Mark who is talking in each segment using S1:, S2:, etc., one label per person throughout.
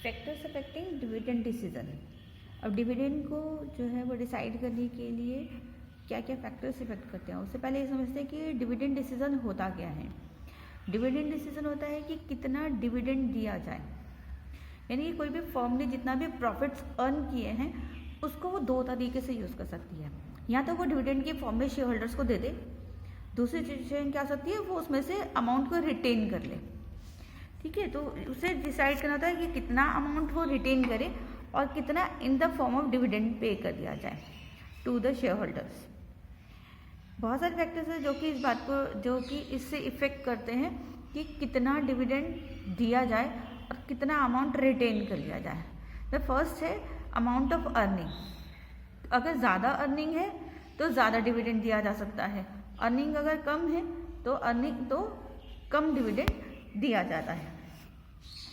S1: Factors affecting dividend decision. अब dividend को जो है वो डिसाइड करने के लिए क्या क्या फैक्टर्स इफेक्ट करते हैं, उससे पहले ये समझते हैं कि डिविडेंड डिसीजन होता क्या है। डिविडेंड डिसीजन होता है कि कितना डिविडेंड दिया जाए, यानी कि कोई भी फर्म ने जितना भी प्रॉफिट्स अर्न किए हैं उसको वो दो तरीके से यूज़ कर सकती है। या तो वो डिविडेंड के फॉर्म में शेयर होल्डर्स को दे दे, दूसरी सिचुएशन क्या हो सकती है वो उसमें से अमाउंट को रिटेन कर ले। ठीक है, तो उसे डिसाइड करना होता है कि कितना अमाउंट वो रिटेन करे और कितना in the form of dividend pay कर दिया जाए टू द शेयर होल्डर्स। बहुत सारे फैक्टर्स हैं जो कि इस बात को जो कि इससे इफेक्ट करते हैं कि कितना डिविडेंड दिया जाए और कितना अमाउंट रिटेन कर लिया जाए। द फर्स्ट है अमाउंट ऑफ अर्निंग। अगर ज़्यादा अर्निंग है तो ज़्यादा डिविडेंड दिया जा सकता है, अर्निंग अगर कम है तो कम डिविडेंड दिया जाता है।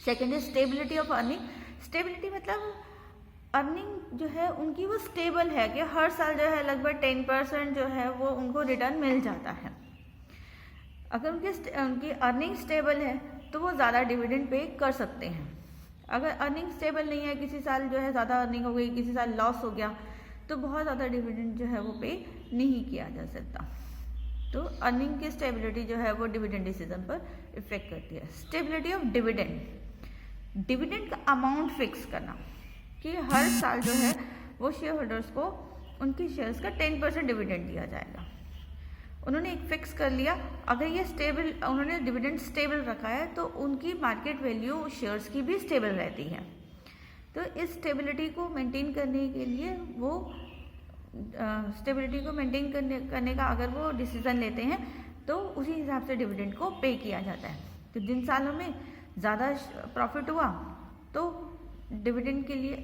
S1: सेकेंड है स्टेबिलिटी ऑफ अर्निंग। स्टेबिलिटी मतलब अर्निंग जो है उनकी वो स्टेबल है कि हर साल जो है लगभग 10% जो है वो उनको रिटर्न मिल जाता है। अगर उनकी अर्निंग स्टेबल है तो वो ज़्यादा डिविडेंड पे कर सकते हैं। अगर अर्निंग स्टेबल नहीं है, किसी साल जो है ज़्यादा अर्निंग हो गई, किसी साल लॉस हो गया, तो बहुत ज़्यादा डिविडेंड जो है वो पे नहीं किया जा सकता। तो अर्निंग की स्टेबिलिटी जो है वो डिविडेंड डिसीजन पर इफेक्ट करती है। Stability of dividend. डिविडेंड का अमाउंट फिक्स करना कि हर साल जो है वो शेयर होल्डर्स को उनके शेयर्स का 10% डिविडेंड दिया जाएगा। उन्होंने एक फिक्स कर लिया, अगर ये स्टेबल उन्होंने डिविडेंड स्टेबल रखा है तो उनकी मार्केट वैल्यू शेयर्स की भी स्टेबल रहती है। तो इस स्टेबिलिटी को मेंटेन करने के लिए वो स्टेबिलिटी को मेंटेन करने का अगर वो डिसीजन लेते हैं तो उसी हिसाब से डिविडेंड को पे किया जाता है। तो जिन सालों में ज़्यादा प्रॉफिट हुआ तो डिविडेंड के लिए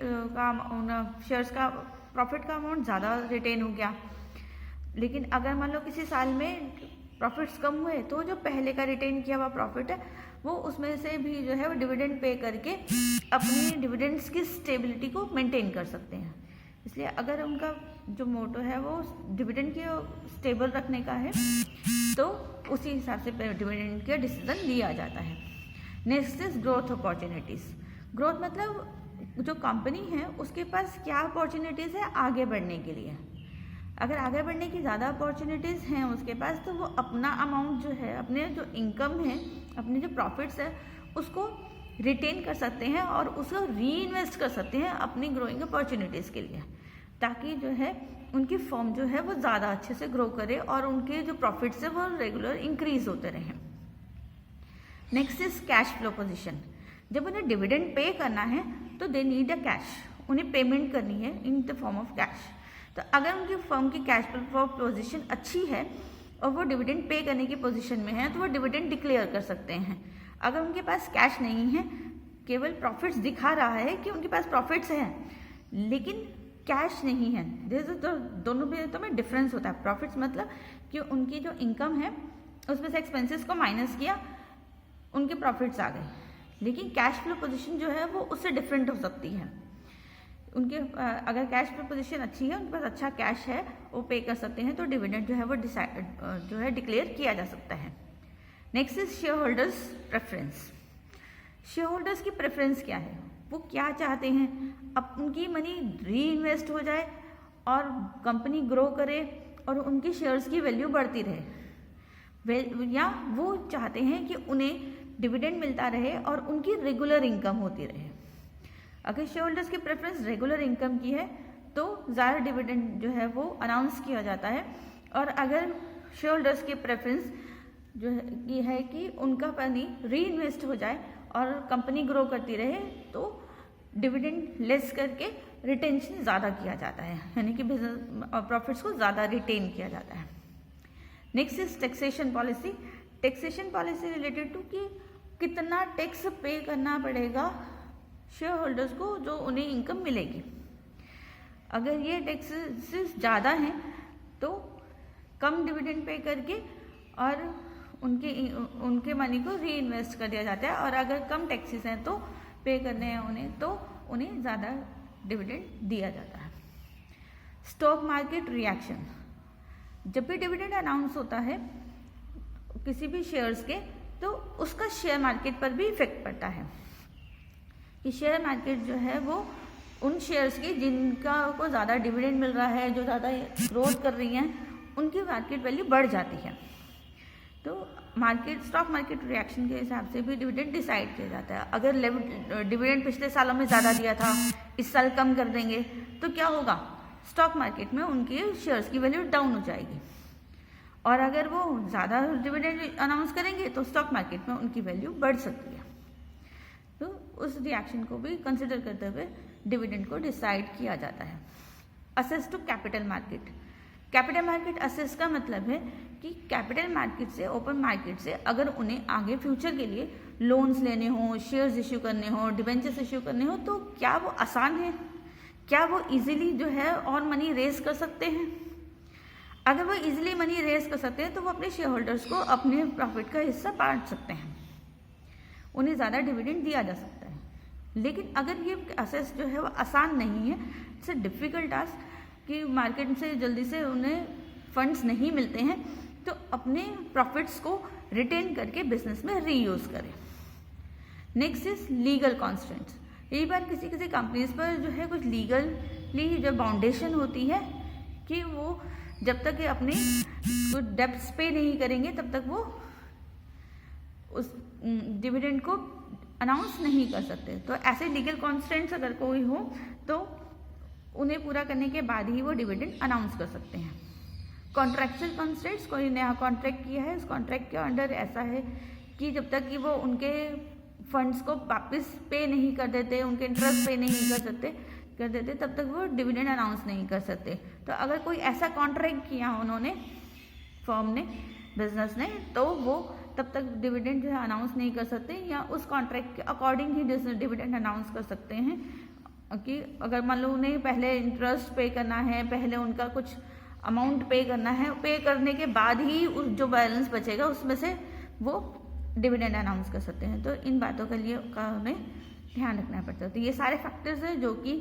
S1: शेयर्स का प्रॉफिट का अमाउंट ज़्यादा रिटेन हो गया। लेकिन अगर मान लो किसी साल में प्रॉफिट्स कम हुए तो जो पहले का रिटेन किया हुआ प्रॉफिट है वो उसमें से भी जो है वो डिविडेंड पे करके अपनी डिविडेंड्स की स्टेबिलिटी को मेंटेन कर सकते हैं। इसलिए अगर उनका जो मोटो है वो डिविडेंड को स्टेबल रखने का है तो उसी हिसाब से डिविडेंड का डिसीजन लिया जाता है। Next is growth opportunities. Growth मतलब जो कंपनी है उसके पास क्या अपॉर्चुनिटीज़ है आगे बढ़ने के लिए। अगर आगे बढ़ने की ज़्यादा अपॉर्चुनिटीज़ हैं उसके पास तो वो अपना अमाउंट जो है, अपने जो इनकम है, अपने जो प्रॉफिट्स है उसको रिटेन कर सकते हैं और उसको री इन्वेस्ट कर सकते हैं अपनी ग्रोइंग अपॉर्चुनिटीज़ के लिए, ताकि जो है उनकी फर्म जो है वो ज़्यादा अच्छे से ग्रो करे और उनके जो प्रॉफिट्स है वो रेगुलर इंक्रीज होते रहें। Next is cash flow position. जब उन्हें डिविडेंड पे करना है तो दे नीड अ कैश, उन्हें पेमेंट करनी है in the form of cash. तो अगर उनकी फर्म की कैश फ्लो पोजीशन अच्छी है और वो डिविडेंड पे करने की पोजीशन में है तो वो डिविडेंड डिक्लेयर कर सकते हैं। अगर उनके पास कैश नहीं है, केवल प्रॉफिट्स दिखा रहा है कि उनके पास प्रॉफिट्स हैं लेकिन कैश नहीं है, दोनों में डिफरेंस होता है। प्रॉफिट्स मतलब कि उनकी जो इनकम है उसमें से एक्सपेंसेस को माइनस किया, उनके प्रॉफिट्स आ गए, लेकिन कैश फ्लो पोजीशन जो है वो उससे डिफरेंट हो सकती है। उनके अगर कैश फ्लो पोजीशन अच्छी है, उनके पास अच्छा कैश है, वो पे कर सकते हैं तो डिविडेंड जो है वो डिक्लेयर किया जा सकता है। Next is share holders preference. Share holders की प्रेफरेंस क्या है, वो क्या चाहते हैं, अब उनकी मनी री इन्वेस्ट हो जाए और कंपनी ग्रो करे और उनकी शेयर्स की वैल्यू बढ़ती रहे, या वो चाहते हैं कि उन्हें डिविडेंड मिलता रहे और उनकी रेगुलर इनकम होती रहे। अगर शेयर होल्डर्स की प्रेफरेंस रेगुलर इनकम की है तो ज़्यादा डिविडेंड जो है वो अनाउंस किया जाता है, और अगर शेयर होल्डर्स की प्रेफरेंस जो है कि उनका मनी री इन्वेस्ट हो जाए और कंपनी ग्रो करती रहे तो डिविडेंड लेस करके रिटेंशन ज़्यादा किया जाता है, यानी कि बिजनेस प्रॉफिट्स को ज़्यादा रिटेन किया जाता है। Next is taxation policy. Taxation policy related to कि कितना टैक्स पे करना पड़ेगा शेयर होल्डर्स को जो उन्हें इनकम मिलेगी। अगर ये टैक्सेस ज़्यादा हैं तो कम डिविडेंड पे करके और उनके मनी को री इन्वेस्ट कर दिया जाता है, और अगर कम टैक्सेस हैं तो पे करने हैं उन्हें तो उन्हें ज़्यादा डिविडेंड दिया जाता है। Stock market reaction. जब भी डिविडेंड अनाउंस होता है किसी भी शेयर्स के तो उसका शेयर मार्केट पर भी इफेक्ट पड़ता है, कि शेयर मार्केट जो है वो उन शेयर्स की जिनका को ज़्यादा डिविडेंड मिल रहा है, जो ज़्यादा ग्रोथ कर रही हैं, उनकी मार्केट वैल्यू बढ़ जाती है। तो स्टॉक मार्केट रिएक्शन के हिसाब से भी डिविडेंड डिसाइड किया जाता है। अगर डिविडेंड पिछले सालों में ज़्यादा दिया था, इस साल कम कर देंगे, तो क्या होगा, स्टॉक मार्केट में उनके शेयर्स की वैल्यू डाउन हो जाएगी। और अगर वो ज़्यादा डिविडेंड अनाउंस करेंगे तो स्टॉक मार्केट में उनकी वैल्यू बढ़ सकती है। तो उस रिएक्शन को भी कंसिडर करते हुए डिविडेंड को डिसाइड किया जाता है। Access to capital market. Capital market access का मतलब है कि कैपिटल मार्केट से, ओपन मार्केट से अगर उन्हें आगे फ्यूचर के लिए लोन्स लेने हो, शेयर्स इश्यू करने हो, डिबेंचर्स इश्यू करने हो, तो क्या वो आसान है, क्या वो इजीली जो है और मनी रेज कर सकते हैं। अगर वो इजीली मनी रेज कर सकते हैं तो वो अपने शेयर होल्डर्स को अपने प्रॉफिट का हिस्सा बांट सकते हैं, उन्हें ज़्यादा डिविडेंड दिया जा सकता है। लेकिन अगर ये असेस जो है वो आसान नहीं है, इट्स अ डिफ़िकल्ट टास्क कि मार्केट से जल्दी से उन्हें फंड्स नहीं मिलते हैं, तो अपने प्रॉफिट्स को रिटेन करके बिजनेस में रीयूज़ करें। Next is legal constants. कई बार किसी कंपनीज पर जो है कुछ लीगली जो बाउंडेशन होती है कि वो जब तक ये अपने कुछ डेब्ट्स पे नहीं करेंगे तब तक वो उस डिविडेंड को अनाउंस नहीं कर सकते। तो ऐसे लीगल कॉन्स्टेंट्स अगर कोई हो तो उन्हें पूरा करने के बाद ही वो डिविडेंड अनाउंस कर सकते हैं। कॉन्ट्रैक्चुअल कॉन्स्टेंट्स, कोई नया कॉन्ट्रैक्ट किया है, उस कॉन्ट्रैक्ट के अंडर ऐसा है कि जब तक कि वो उनके फंड्स को वापस पे नहीं कर देते, उनके इंटरेस्ट पे नहीं कर देते तब तक वो डिविडेंड अनाउंस नहीं कर सकते। तो अगर कोई ऐसा कॉन्ट्रैक्ट किया उन्होंने, फर्म ने, बिजनेस ने, तो वो तब तक डिविडेंड जो है अनाउंस नहीं कर सकते, या उस कॉन्ट्रैक्ट के अकॉर्डिंग ही डिविडेंड अनाउंस कर सकते हैं। कि अगर मान लो उन्हें पहले इंटरेस्ट पे करना है, पहले उनका कुछ अमाउंट पे करना है, पे करने के बाद ही उस जो बैलेंस बचेगा उसमें से वो डिविडेंड अनाउंस कर सकते हैं। तो इन बातों के लिए का हमें ध्यान रखना पड़ता है। तो ये सारे फैक्टर्स हैं जो कि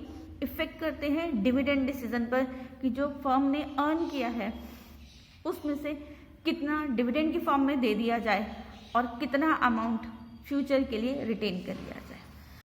S1: इफेक्ट करते हैं डिविडेंड डिसीजन पर, कि जो फर्म ने अर्न किया है उसमें से कितना डिविडेंड की फॉर्म में दे दिया जाए और कितना अमाउंट फ्यूचर के लिए रिटेन कर लिया जाए।